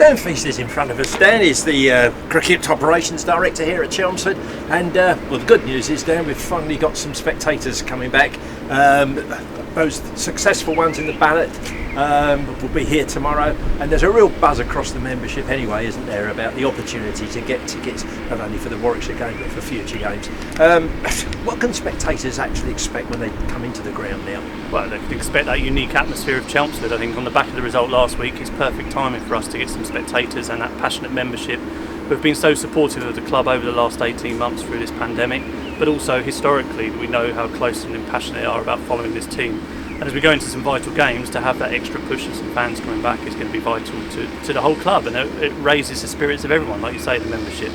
Dan Feist is in front of us. Dan is the Cricket Operations Director here at Chelmsford, and well, the good news is, Dan, we've finally got some spectators coming back. Those successful ones in the ballot will be here tomorrow, and there's a real buzz across the membership anyway, isn't there, about the opportunity to get tickets not only for the Warwickshire game but for future games. What can spectators actually expect when they come into the ground now? Well, they can expect that unique atmosphere of Chelmsford. I think on the back of the result last week, it's perfect timing for us to get some spectators and that passionate membership who have been so supportive of the club over the last 18 months through this pandemic, but also historically we know how close and passionate they are about following this team. And as we go into some vital games, to have that extra push of some fans coming back is going to be vital to the whole club, and it raises the spirits of everyone, like you say, the membership.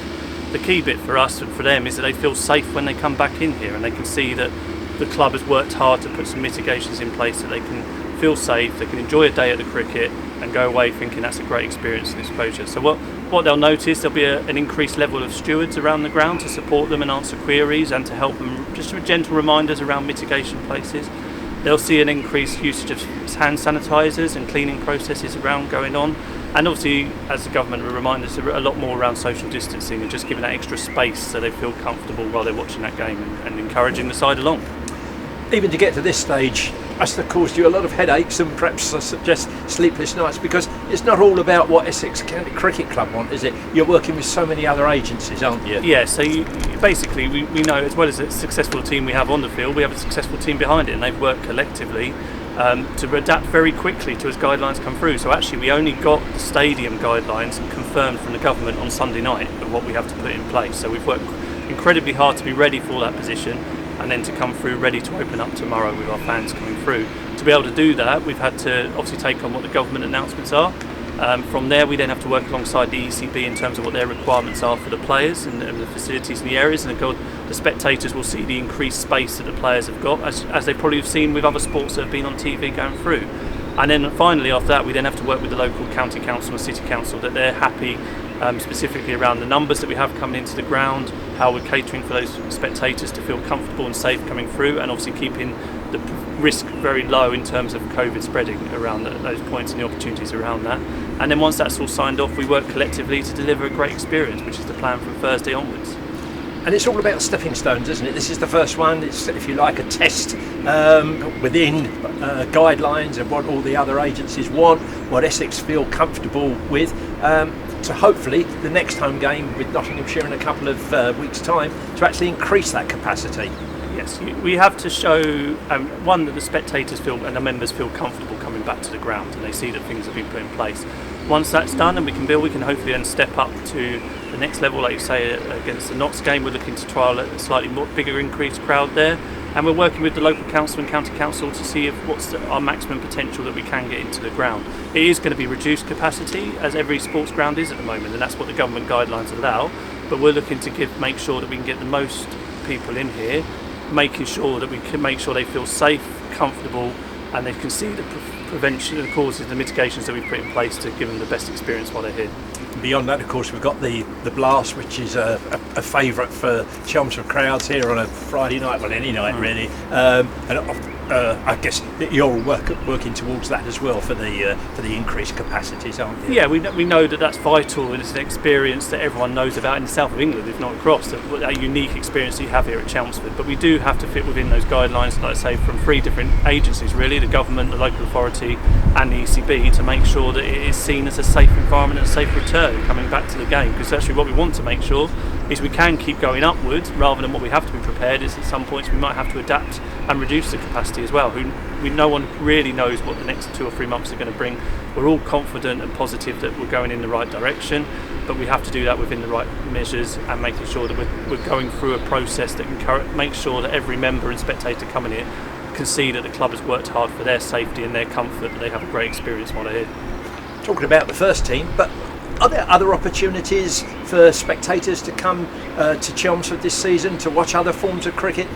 The key bit for us and for them is that they feel safe when they come back in here, and they can see that the club has worked hard to put some mitigations in place so they can feel safe, they can enjoy a day at the cricket and go away thinking that's a great experience and exposure. So what they'll notice, there'll be an increased level of stewards around the ground to support them and answer queries and to help them, just gentle reminders around mitigation places. They'll see an increased usage of hand sanitisers and cleaning processes around going on, and obviously, as the government will remind us, a lot more around social distancing and just giving that extra space so they feel comfortable while they're watching that game and encouraging the side along. Even to get to this stage, must have caused you a lot of headaches and perhaps I suggest sleepless nights, because it's not all about what Essex County Cricket Club want, is it? You're working with so many other agencies, aren't you? Yeah, so basically we know, as well as a successful team we have on the field, we have a successful team behind it, and they've worked collectively to adapt very quickly to as guidelines come through. So actually we only got the stadium guidelines confirmed from the government on Sunday night of what we have to put in place. So we've worked incredibly hard to be ready for that position, and then to come through ready to open up tomorrow with our fans coming through. To be able to do that, we've had to obviously take on what the government announcements are. From there, we then have to work alongside the ECB in terms of what their requirements are for the players and the facilities in the areas, and the spectators will see the increased space that the players have got, as they probably have seen with other sports that have been on TV going through. And then finally, after that, we then have to work with the local county council and city council that they're happy specifically around the numbers that we have coming into the ground, how we're catering for those spectators to feel comfortable and safe coming through, and obviously keeping the risk very low in terms of COVID spreading around those points and the opportunities around that. And then once that's all signed off, we work collectively to deliver a great experience, which is the plan from Thursday onwards. And it's all about stepping stones, isn't it? This is the first one. It's, if you like, a test within guidelines of what all the other agencies want, what Essex feel comfortable with. So hopefully the next home game with Nottinghamshire in a couple of weeks' time to actually increase that capacity. Yes, we have to show, one, that the spectators feel and the members feel comfortable coming back to the ground and they see that things have been put in place. Once that's done and we can hopefully then step up to the next level, like you say, against the Notts game. We're looking to trial a slightly more bigger increased crowd there, and we're working with the local council and county council to see what's our maximum potential that we can get into the ground. It is going to be reduced capacity, as every sports ground is at the moment, and that's what the government guidelines allow, but we're looking to make sure that we can get the most people in here, making sure that we can make sure they feel safe, comfortable, and they can see the prevention, the causes, the mitigations that we've put in place to give them the best experience while they're here. Beyond that, of course, we've got the blast, which is a favourite for Chelmsford crowds here on a Friday night, well, any night really. And I guess you're working towards that as well for the increased capacities, aren't you? Yeah, we know that that's vital, and it's an experience that everyone knows about in the south of England, if not across, that unique experience that you have here at Chelmsford. But we do have to fit within those guidelines, like I say, from 3 different agencies really, the government, the local authority and the ECB, to make sure that it is seen as a safe environment and a safe return coming back to the game, because actually what we want to make sure is we can keep going upwards rather than what we have to be prepared is at some points we might have to adapt and reduce the capacity as well. No one really knows what the next 2 or 3 months are going to bring. We're all confident and positive that we're going in the right direction, but we have to do that within the right measures and making sure that we're going through a process that can make sure that every member and spectator coming here can see that the club has worked hard for their safety and their comfort, that they have a great experience while they're here. Talking about the first team, but are there other opportunities for spectators to come to Chelmsford this season to watch other forms of cricket?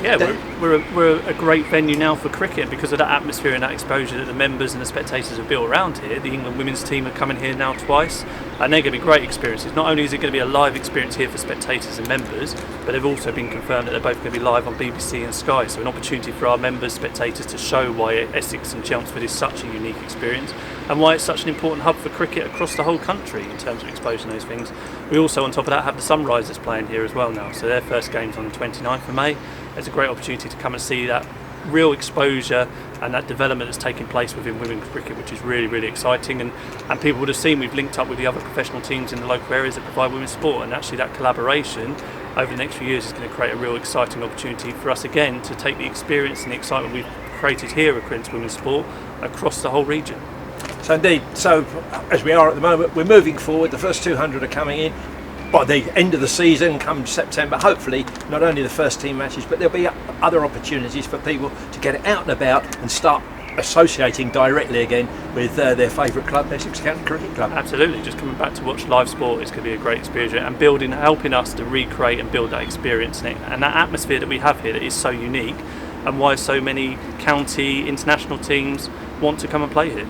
Yeah, we're a great venue now for cricket because of that atmosphere and that exposure that the members and the spectators have built around here. The England women's team are coming here now twice, and they're going to be great experiences. Not only is it going to be a live experience here for spectators and members, but they've also been confirmed that they're both going to be live on BBC and Sky, so an opportunity for our members, spectators, to show why Essex and Chelmsford is such a unique experience and why it's such an important hub for cricket across the whole country in terms of exposing those things. We also, on top of that, have the Sunrisers playing here as well now, so their first game's on the 29th of May. It's a great opportunity to come and see that real exposure and that development that's taking place within women's cricket, which is really, really exciting. And people would have seen we've linked up with the other professional teams in the local areas that provide women's sport, and actually that collaboration over the next few years is going to create a real exciting opportunity for us again to take the experience and the excitement we've created here at Cricket Women's Sport across the whole region. So indeed, so as we are at the moment, we're moving forward. The first 200 are coming in. By the end of the season, come September, hopefully not only the first team matches, but there'll be other opportunities for people to get out and about and start associating directly again with their favourite club, Essex County Cricket Club. Absolutely, just coming back to watch live sport is going to be a great experience, and helping us to recreate and build that experience and that atmosphere that we have here that is so unique, and why so many county international teams want to come and play here.